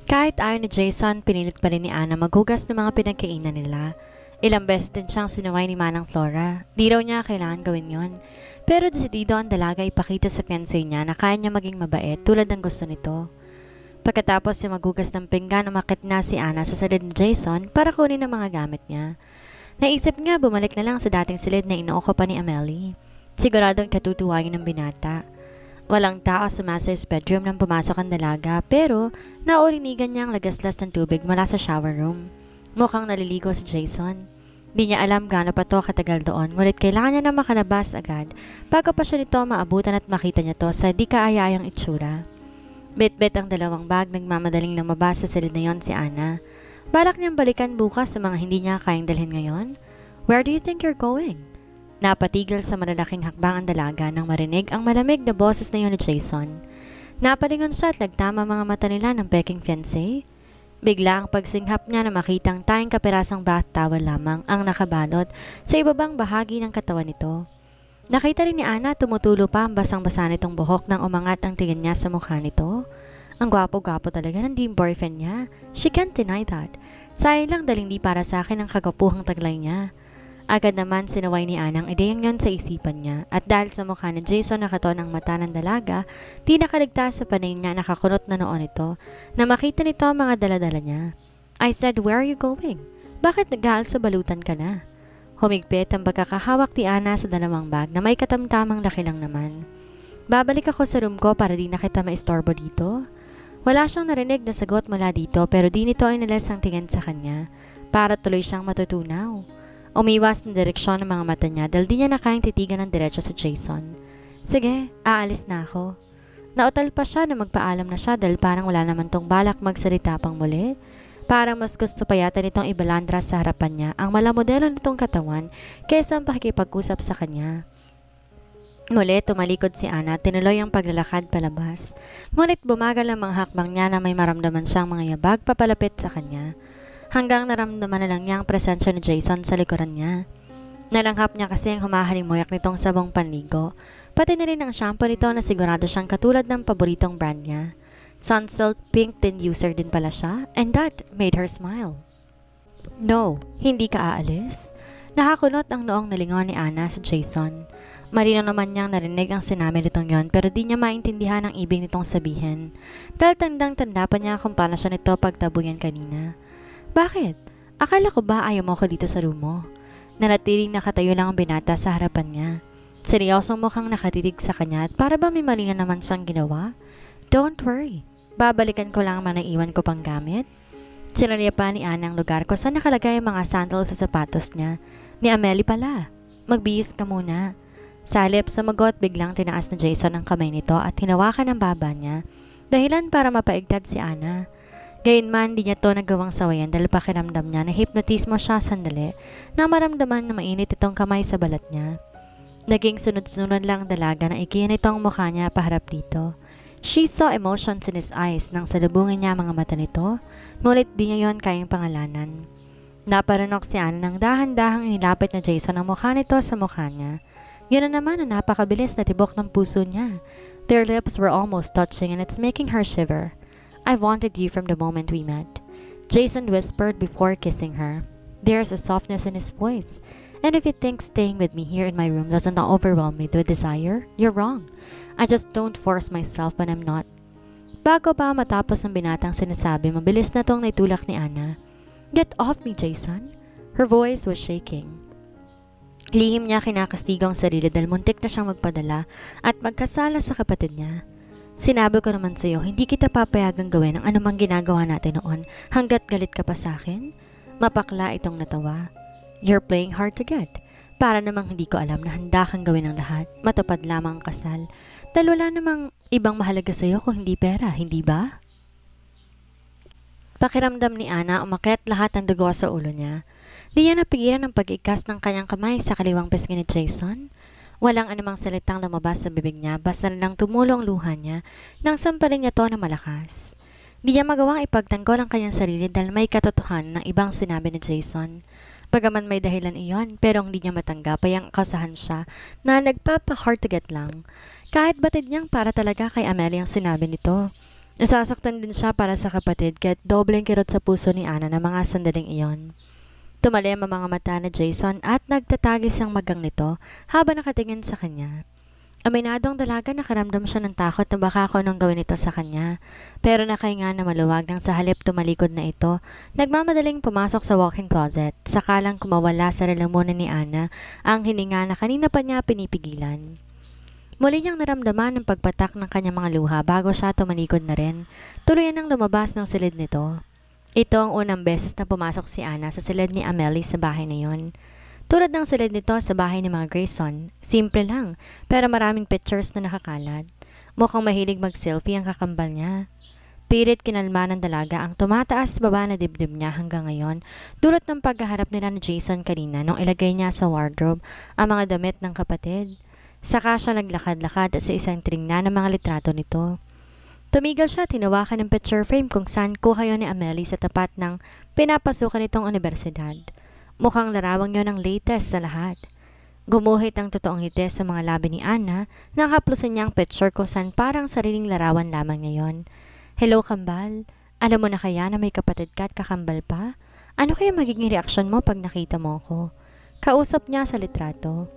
Kahit ayaw ni Jason, pinilit pa rin ni Anna maghugas ng mga pinagkainan nila. Ilang beses din siyang sinuway ni Manang Flora. Di raw niya kailangan gawin yon. Pero desidido ang dalaga ipakita sa fiancé niya na kaya niya maging mabait tulad ng gusto nito. Pagkatapos niya maghugas ng pinggan, umakit na si Anna sa silid ni Jason para kunin ang mga gamit niya. Naisip niya bumalik na lang sa dating silid na inuoko pa ni Amelie. Siguradong katutuwain ng binata. Walang tao sa master's bedroom nang pumasok ang dalaga pero naurinigan niya ang lagaslas ng tubig mula sa shower room. Mukhang naliligo si Jason. Di niya alam gaano pa to katagal doon, ngunit kailangan niya na makalabas agad bago pa siya nito maabutan at makita niya to sa di kaaya-ayang itsura. Bit-bit ang dalawang bag, nagmamadaling lumabas sa silid na yon si Anna. Balak niyang balikan bukas sa mga hindi niya kayang dalhin ngayon. Where do you think you're going? Napatigil sa malalaking hakbang ang dalaga nang marinig ang malamig na boses na yun ni Jason. Napalingon siya at nagtama mga mata nila ng peking fiancé. Bigla ang pagsinghap niya na makitang tayong kapirasong bath towel lamang ang nakabalot sa ibabang bahagi ng katawan nito. Nakita rin ni Anna tumutulo pa ang basang-basa nitong buhok nang umangat ang tingin niya sa mukha nito. Ang gwapo-gwapo talaga ng dim boyfriend niya. She can't deny that. Sayang lang dahil hindi para sa akin ang kagapuhang taglay niya. Agad naman sinaway ni Anna ang ideyang yon sa isipan niya at dahil sa mukha ni Jason nakatuon ang mata ng dalaga, di nakaligtas sa paningin niya nakakunot na noon ito na makita nito ang mga daladala niya. I said, where are you going? Bakit nag-aal sa balutan ka na? Humigpit ang pagkakahawak ni Anna sa dalawang bag na may katamtamang laki lang naman. Babalik ako sa room ko para di na kita maistorbo dito. Wala siyang narinig na sagot mula dito pero di nito ay nalas ang tingin sa kanya para tuloy siyang matutunaw. Umiwas ng direksyon ng mga mata niya dahil di niya na kayang titigan ng diretso sa Jason. Sige, aalis na ako. Nautal pa siya na magpaalam na siya dahil parang wala naman tong balak magsalita pang muli. Parang mas gusto pa yata nitong ibalandra sa harapan niya ang malamodelo nitong katawan kaysa ang pakikipag-usap sa kanya. Muli, tumalikod si Anna, tinuloy ang paglalakad palabas. Ngunit bumagal ang mga hakbang niya na may maramdaman siyang mga yabag papalapit sa kanya. Hanggang naramdaman na lang niya ang presensya ni Jason sa likuran niya. Nalanghap niya kasi ang humahalimoyak nitong sabong panligo, pati na rin ang shampoo nito na sigurado siyang katulad ng paboritong brand niya. Sunsilk Pink Tin user din pala siya, and that made her smile. No, hindi ka aalis? Nakakunot ang noong nalingon ni Anna sa Jason. Marino naman niyang narinig ang sinabi nitong yon pero di niya maintindihan ang ibig nitong sabihin. Dahil tandang-tanda pa niya kung paano siya nito pagtabuyan kanina. Bakit? Akala ko ba ayaw mo ko dito sa room mo? Nanatiling nakatayo lang ang binata sa harapan niya. Seryosong mukhang nakatitig sa kanya at para ba may mali na naman siyang ginawa? Don't worry. Babalikan ko lang ang mga naiwan ko pang gamit. Sinalya pa ni Anna ang lugar ko saan nakalagay ang mga sandals sa sapatos niya. Ni Amelie pala. Magbihis ka muna. Sa halip sumagot, biglang tinaas na Jason ang kamay nito at hinawakan ang baba niya. Dahilan para mapaigtad si Anna. Gayunman, di niya to nagawang sawayan dahil pakiramdam niya na hipnotismo siya sandali na maramdaman na mainit itong kamay sa balat niya. Naging sunod-sunod lang dalaga na ikiyan itong mukha niya paharap dito. She saw emotions in his eyes nang salubungin niya ang mga mata nito, ngunit di niya yon kayang pangalanan. Naparunok si Anna nang dahan-dahang inilapit na Jason ang mukha nito sa mukha niya. Yun na naman ang napakabilis na tibok ng puso niya. Their lips were almost touching and it's making her shiver. I wanted you from the moment we met, Jason whispered before kissing her. There's a softness in his voice, and if you think staying with me here in my room doesn't overwhelm me with desire, you're wrong. I just don't force myself when I'm not. Bago pa matapos ang binatang sinasabi, mabilis na tong naitulak ni Anna. Get off me, Jason. Her voice was shaking. Lihim niya kinakastigo ang sarili dahil muntik na siyang magpadala at magkasala sa kapatid niya. Sinabi ko naman sa iyo, hindi kita papayagang gawin ang anumang ginagawa natin noon hanggat galit ka pa sa akin. Mapakla itong natawa. You're playing hard to get. Para namang hindi ko alam na handa kang gawin ang lahat. Matupad lamang ang kasal. Dahil wala namang ibang mahalaga sa iyo kung hindi pera, hindi ba? Pakiramdam ni Anna, umakyat lahat ng dugo sa ulo niya. Di niya napigilan ang pag-ikas ng kanyang kamay sa kaliwang pisngi ni Jason. Walang anumang salitang lumabas sa bibig niya basta nalang tumulo ang luha niya nang sampalin niya to na malakas. Di niya magawang ipagtanggol ang kanyang sarili dahil may katotohanan ng ibang sinabi ni Jason. Bagaman may dahilan iyon pero hindi niya matanggap ay ang kasahan siya na nagpapa-hard to get lang. Kahit batid niyang para talaga kay Amelie ang sinabi nito. Nasasaktan din siya para sa kapatid kaya't dobleng kirot sa puso ni Ana ng mga sandaling iyon. Tumalim ang mga mata ni Jason at nagtatagis ang magang nito habang nakatingin sa kanya. Aminadong dalaga nakaramdam siya ng takot na baka kung anong gawin ito sa kanya. Pero nakahinga na maluwag nang sa halip tumalikod na ito, nagmamadaling pumasok sa walk-in closet, sakalang kumawala sa lalamunan ni Ana ang hininga na kanina pa niya pinipigilan. Muli niyang naramdaman ang pagpatak ng kanyang mga luha bago siya tumalikod na rin, tuluyan ang lumabas ng silid nito. Ito ang unang beses na pumasok si Ana sa silid ni Amelie sa bahay na yon. Tulad ng silid nito sa bahay ni mga Grayson, simple lang, pero maraming pictures na nakakalat. Mukhang mahilig mag-selfie ang kakambal niya. Pilit kinalma ng dalaga ang tumataas baba na dibdib niya hanggang ngayon, dulot ng pagkaharap nila ni Jason kanina nung ilagay niya sa wardrobe ang mga damit ng kapatid. Saka siya naglakad-lakad sa isang tringna ng mga litrato nito. Tumigil siya, tinawakan ng picture frame kung saan kuha yun ni Amelie sa tapat ng pinapasukan nitong universidad. Mukhang larawang yon ang latest sa lahat. Gumuhit ang totoong ngiti sa mga labi ni Ana nang haplusan niya ang picture kung saan parang sariling larawan lamang niya yon. Hello, kambal. Alam mo na kaya na may kapatid ka at kakambal pa? Ano kaya magiging reaksyon mo pag nakita mo ako? Kausap niya sa litrato.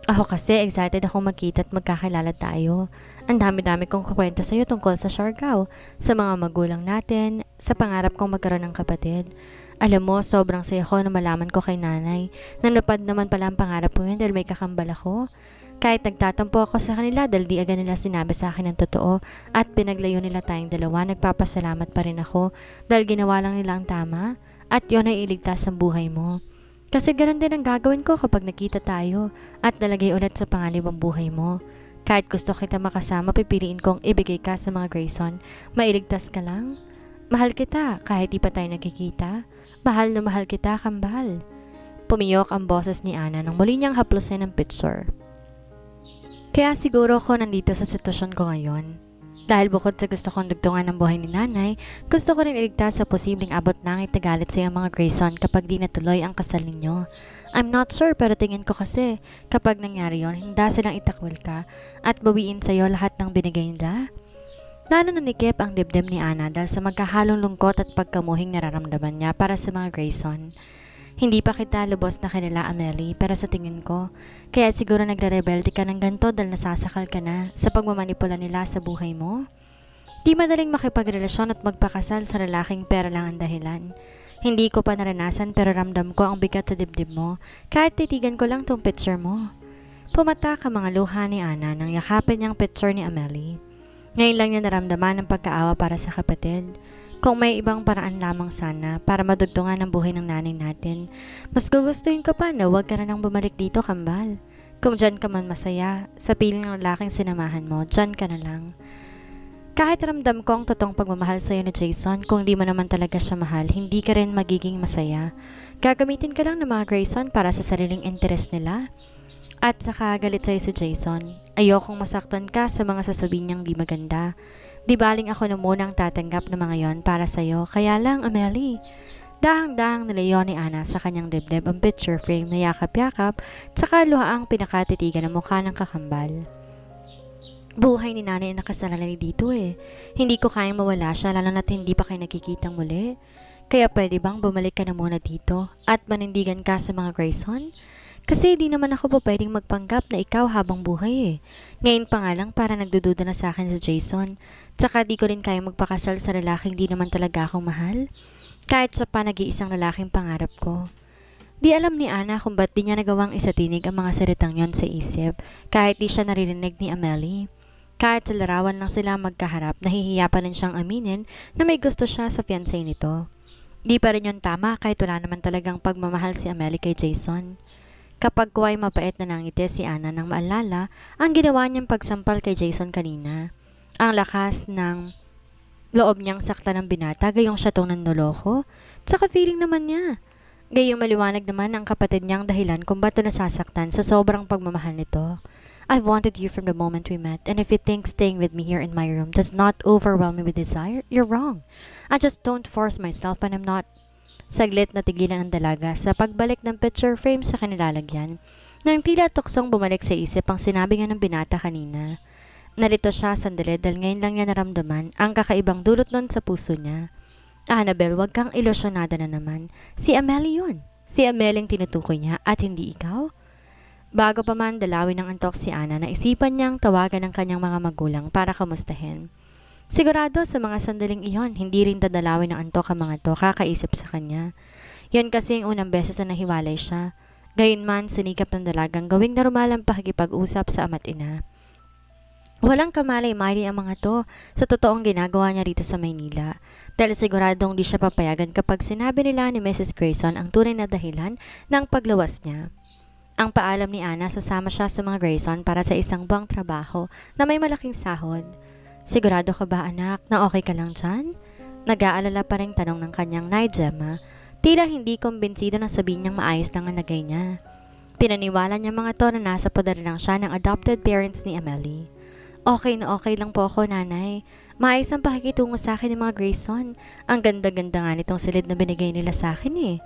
Ako kasi excited akong magkita at magkakilala tayo. Ang dami-dami kong kukwento sa iyo tungkol sa Siargao, sa mga magulang natin, sa pangarap kong magkaroon ng kapatid. Alam mo, sobrang saya ko na malaman ko kay nanay na napad naman pala ang pangarap ko yun dahil may kakambal ako. Kahit nagtatampo ako sa kanila dahil di agad nila sinabi sa akin ng totoo at pinaglayo nila tayong dalawa, nagpapasalamat pa rin ako dahil ginawa lang nila ang tama at yun ay iligtas ang buhay mo. Kasi ganun din ang gagawin ko kapag nakita tayo at nalagay ulit sa panganib ang buhay mo. Kahit gusto kita makasama, pipiliin kong ibigay ka sa mga Grayson. Mailigtas ka lang. Mahal kita kahit di pa tayo nakikita. Mahal na mahal kita, kambal. Pumiyok ang boses ni Ana nang muli niyang haplusin ang picture. Kaya siguro ko nandito sa sitwasyon ko ngayon. Dahil bukod sa gusto kong dugtungan ng buhay ni nanay, gusto ko rin iligtas sa posibleng abot langit na galit sa iyong mga Grayson kapag di natuloy ang kasal ninyo. I'm not sure pero tingin ko kasi kapag nangyari yon, hinda silang itakwil ka at bawiin sa iyo lahat ng binigay nila. Lalo nanikip ang dibdib ni Ana dahil sa magkahalong lungkot at pagkamuhing nararamdaman niya para sa mga Grayson. Hindi pa kita lubos na kilala, Amelie, pero sa tingin ko, kaya siguro nagre-rebelde ka ng ganito dahil nasasakal ka na sa pagmamanipula nila sa buhay mo. Di madaling makipagrelasyon at magpakasal sa lalaking pera lang ang dahilan. Hindi ko pa naranasan pero ramdam ko ang bigat sa dibdib mo kahit titigan ko lang tong picture mo. Pumatak ang mga luha ni Ana nang yakapin niyang picture ni Amelie. Ngayon lang niya naramdaman ang pagkaawa para sa kapatid. Kung may ibang paraan lamang sana para madugtungan ang buhay ng nanay natin, mas gugustuhin ko pa na huwag ka na nang bumalik dito, kambal. Kung dyan ka man masaya, sa piling ng lalaking sinamahan mo, dyan ka na lang. Kahit ramdam ko ang totoong pagmamahal sa iyo ni Jason, kung di mo naman talaga siya mahal, hindi ka rin magiging masaya. Gagamitin ka lang ng mga Grayson para sa sariling interes nila. At saka galit sa'yo si Jason. Ayokong masaktan ka sa mga sasabihin niyang di maganda. Di baling ako na munang tatanggap ng mga yon para sa'yo. Kaya lang, Amelie. Dahang-dahang nilayo ni Ana sa kanyang dibdib ang picture frame na yakap-yakap, tsaka luhaang pinakatitigan ng mukha ng kakambal. Buhay ni nanay ang nakasalalay dito eh. Hindi ko kayang mawala siya lalo na't hindi pa kayo nakikitang muli. Kaya pwede bang bumalik ka na muna dito at manindigan ka sa mga Grayson? Kasi di naman ako pa pwedeng magpanggap na ikaw habang buhay eh. Ngayon pa nga lang para nagdududa na sa akin si Jason. Tsaka di ko rin kaya magpakasal sa lalaking di naman talaga akong mahal. Kahit sa pa nag-iisang lalaking pangarap ko. Di alam ni Ana kung ba't di niya nagawang isatinig ang mga salitang yon sa isip kahit di siya naririnig ni Amelie. Kahit sa larawan lang sila magkaharap, nahihiya pa rin siyang aminin na may gusto siya sa fiancé nito. Di pa rin yun tama kahit wala naman talagang pagmamahal si Amelie kay Jason. Kapag ko ay mapait na nangiti si Ana nang maalala ang ginawa niyang pagsampal kay Jason kanina. Ang lakas ng loob niyang sakta ng binata gayong siya tong nanloloko. Tsaka feeling naman niya. Gayong maliwanag naman ang kapatid niyang dahilan kung ba't nasasaktan sa sobrang pagmamahal nito. I've wanted you from the moment we met, and if you think staying with me here in my room does not overwhelm me with desire, you're wrong. I just don't force myself and I'm not. Saglit na tigilan ang dalaga sa pagbalik ng picture frame sa kanilalagyan, nang tila tuksong bumalik sa isip ang sinabi nga ng binata kanina. Nalito siya sandali dahil ngayon lang niya naramdaman ang kakaibang dulot nun sa puso niya. Annabel, wag kang ilusyonada na naman. Si Amelie yun. Si Amelie ang tinutukoy niya at hindi ikaw? Bago pa man dalawin ng antok si Ana, naisipan niyang tawagan ng kanyang mga magulang para kamustahin. Sigurado sa mga sandaling iyon, hindi rin dadalawin ng antok ang mga to kakaisip sa kanya. Yan kasi ang unang beses na nahiwalay siya. Gayunman, sinikap ng dalagang gawing normal ang pakikipag-usap sa ama't ina. Walang kamalay-malay ang mga to sa totoong ginagawa niya rito sa Maynila. Dahil siguradong di siya papayagan kapag sinabi nila ni Mrs. Grayson ang tunay na dahilan ng paglawas niya. Ang paalam ni Ana, sasama siya sa mga Grayson para sa isang buwang trabaho na may malaking sahod. Sigurado ka ba anak na okay ka lang dyan? Nag-aalala pa rin tanong ng kanyang Nay Gemma. Tila hindi kumbinsido na sabihin niyang maayos lang ang lagay niya. Pinaniwala niya mga to na nasa poder lang siya ng adopted parents ni Amelie. Okay na okay lang po ako, nanay. Maayos ang pakikitungo sa akin ng mga Grayson. Ang ganda-ganda nga nitong silid na binigay nila sa akin eh.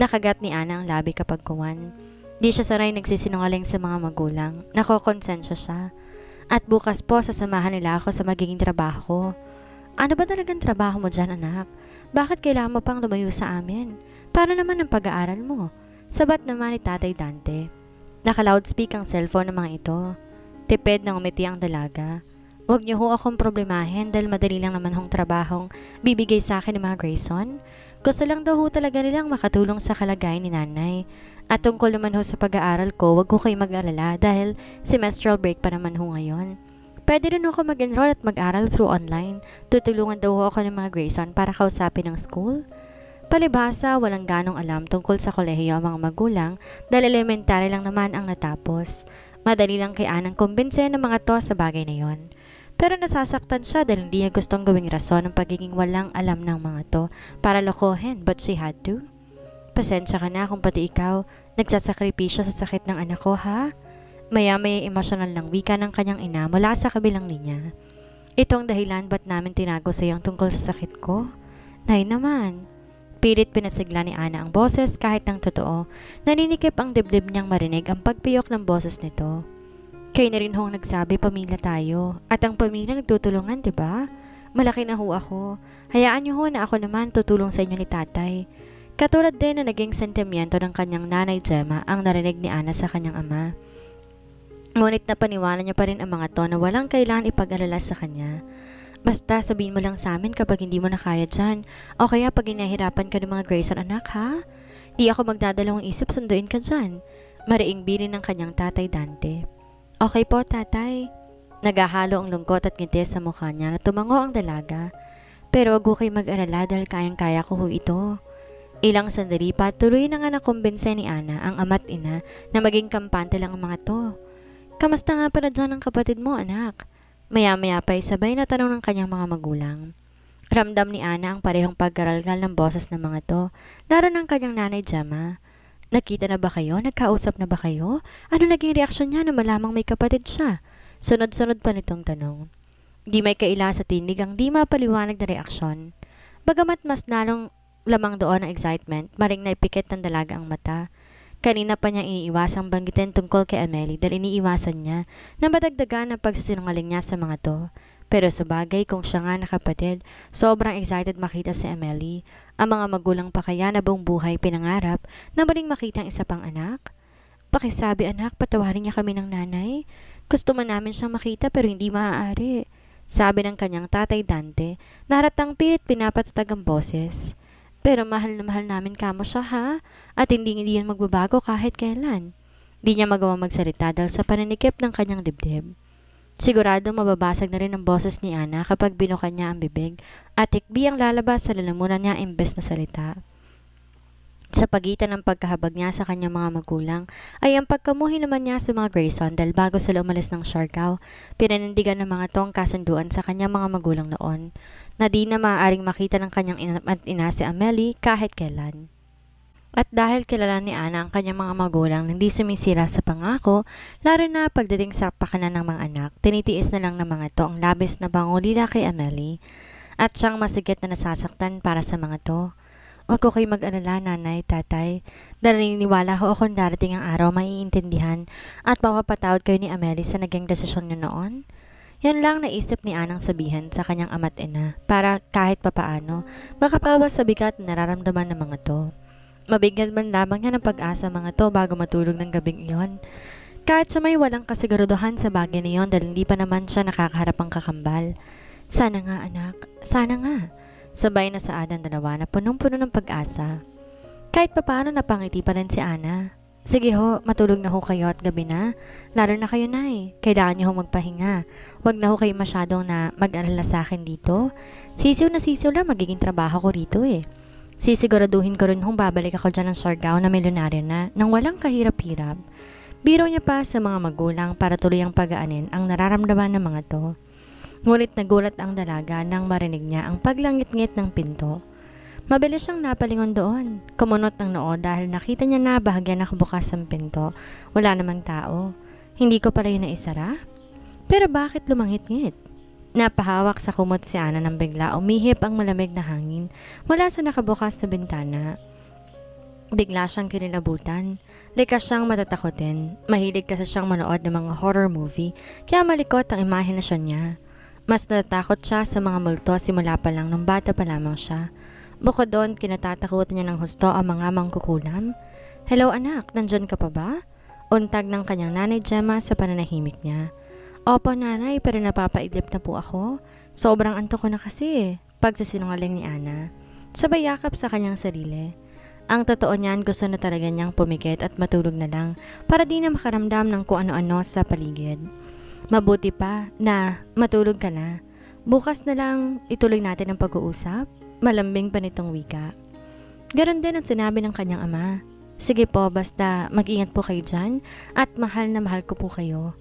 Nakagat ni Ana ang labi kapag kuwan. Di siya saray nagsisinungaling sa mga magulang. Nakokonsensya siya. At bukas po sasamahan nila ako sa magiging trabaho ko. Ano ba talagang trabaho mo dyan, anak? Bakit kailangan mo pang lumayo sa amin? Paano naman ang pag-aaral mo? Sabat naman ni Tatay Dante. Naka-loudspeak ang cellphone ng mga ito. Tipid na umiti ang dalaga. Huwag niyo ho akong problemahin dahil madali lang naman hong trabahong bibigay sa akin ng mga Grayson. Gusto lang daw ho talaga nilang makatulong sa kalagayan ni nanay. At tungkol naman ho sa pag-aaral ko, wag ho kayo mag-alala dahil semestral break pa naman ho ngayon. Pwede rin ako mag-enroll at mag-aral through online. Tutulungan daw ho ako ng mga Grayson para kausapin ng school. Palibhasa, walang ganong alam tungkol sa kolehiyo ang mga magulang dahil elementary lang naman ang natapos. Madali lang kay Anang kumbinse ng mga to sa bagay na yon. Pero nasasaktan siya dahil hindi niya gustong gawing rason ng pagiging walang alam ng mga to para lokohin, but she had to. Pasensya ka na kung pati ikaw nagsasakripisyo sa sakit ng anak ko, ha? Maya-maya emosyonal ng wika ng kanyang ina mula sa kabilang linya. Ito ang dahilan ba't namin tinago sa iyong tungkol sa sakit ko? Nay naman. Pilit pinasigla ni Ana ang boses kahit ng totoo. Naninikip ang dibdib niyang marinig ang pagpiyok ng boses nito. Kayo na rin hong nagsabi pamilya tayo. At ang pamilya nagtutulungan, diba? Malaki na ho ako. Hayaan niyo ho na ako naman tutulong sa inyo ni tatay. Katulad din na naging sentimiento ng kanyang nanay Gemma ang narinig ni Ana sa kanyang ama. Ngunit napaniwala niya pa rin ang mga to na walang kailangan ipag-alala sa kanya. Basta sabihin mo lang sa amin kapag hindi mo na kaya dyan. O kaya pag inahirapan ka ng mga Grayson anak, ha? Di ako magdadalawang isip sunduin ka dyan. Mariing bilin ng kanyang tatay Dante. Okay po, tatay. Nagahalo ang lungkot at ngiti sa mukha niya na tumango ang dalaga. Pero wag ko kayo mag-alala dahil kayang-kaya ko ho ito. Ilang sandali pa, tuloy na nga nakumbinse ni Ana ang ama't ina na maging kampante lang ang mga to. Kamusta nga pala dyan ang kapatid mo, anak? Maya-maya pa'y sabay na tanong ng kanyang mga magulang. Ramdam ni Ana ang parehong pagkaralgal ng boses ng mga to, lalo ng kanyang nanay Gemma. Nakita na ba kayo? Nagkausap na ba kayo? Ano naging reaksyon niya na malamang may kapatid siya? Sunod-sunod pa nitong tanong. Di may kaila sa tinig ang di mapaliwanag na reaksyon. Bagamat mas lalong lamang doon ang excitement, maring naipikit ng dalaga ang mata. Kanina pa niyang iniiwasang banggitin tungkol kay Amelie dahil iniiwasan niya na madagdagan ang pagsisinungaling niya sa mga to. Pero sa bagay kung siya nga nakapatid, sobrang excited makita si Amelie. Ang mga magulang pa kaya na buong buhay pinangarap na maling makita ang isa pang anak? Pakisabi anak, patawarin niya kami ng nanay. Gusto man namin siyang makita pero hindi maaari. Sabi ng kanyang tatay Dante, naratang pilit pinapatatag ang boses. Pero mahal na mahal namin kamo siya, ha? At hindi yan magbabago kahit kailan. Di niya magawang magsalita dahil sa pananikip ng kanyang dibdib. Sigurado mababasag na rin ang boses ni Ana kapag binukan niya ang bibig at hikbi ang lalabas sa lalamunan niya imbes na salita. Sa pagitan ng pagkahabag niya sa kanyang mga magulang ay ang pagkamuhi naman niya sa mga Grayson dahil bago sila umalis ng Siargao, pinanindigan ng mga tong kasunduan sa kanyang mga magulang noon na di na maaaring makita ng kanyang ina si Amelie kahit kailan. At dahil kilala ni Ana ang kanyang mga magulang hindi sumisira sa pangako, lalo na pagdating sa pakanan ng mga anak, tinitiis na lang ng mga to ang labis na pangulila kay Amelie at siyang masigit na nasasaktan para sa mga to. Huwag ko kayo mag-alala, nanay, tatay. Dahil naniniwala ko akong darating ang araw maiintindihan at mapapatawad kayo ni Amelie sa naging desisyon niyo noon. Yan lang naisip ni Anang sabihin sa kanyang ama't ina para kahit papaano makapawas sa bigat na nararamdaman ng mga to. Mabigyan man lamang niya ng pag-asa mga to bago matulog ng gabing iyon. Kahit siya may walang kasiguraduhan sa bagay na iyon dahil hindi pa naman siya nakakaharap ang kakambal. Sana nga anak, sana nga. Sabay na sa Ana dalawa na punong-puno ng pag-asa. Kahit papaano napangiti pa rin si Ana. Sige ho, matulog na ho kayo at gabi na. Lalo na kayo nay, kailangan niyo ho magpahinga. Huwag na ho kayo masyadong na mag-alala sa akin dito. Sisiw na sisiw lang magiging trabaho ko rito eh. Sisiguraduhin ko rin hong babalik ako dyan ng Siargao na milyonaryo na nang walang kahirap-hirap. Biro niya pa sa mga magulang para tuloy ang pag-aanin ang nararamdaman ng mga to. Ngulit nagulat ang dalaga nang marinig niya ang paglangit-ngit ng pinto. Mabilis siyang napalingon doon. Kumunot ng noo dahil nakita niya na bahagya nakabukas ang pinto. Wala namang tao. Hindi ko pala yun naisara? Pero bakit lumangit-ngit? Napahawak sa kumot si Ana nang bigla umihip ang malamig na hangin mula sa nakabukas na bintana. Bigla siyang kinilabutan. Likas siyang matatakotin. Mahilig kasi siyang manood ng mga horror movie kaya malikot ang imahinasyon niya. Mas natatakot siya sa mga multo simula pa lang nung bata pa lamang siya. Bukod doon, kinatatakutan niya ng husto ang mga mangkukulam. Hello anak, nandyan ka pa ba? Untag ng kanyang nanay Gemma sa pananahimik niya. Opo nanay, pero napapaidlip na po ako. Sobrang antok ko na kasi. Pagsisinungaling ni Ana. Sabay yakap sa kanyang sarili. Ang totoo niyan, gusto na talaga niyang pumikit at matulog na lang para di na makaramdam ng kung ano-ano sa paligid. Mabuti pa na matulog ka na. Bukas na lang ituloy natin ang pag-uusap. Malambing pa nitong wika. Ganon din ang sinabi ng kanyang ama. Sige po, basta mag-ingat po kayo dyan at mahal na mahal ko po kayo.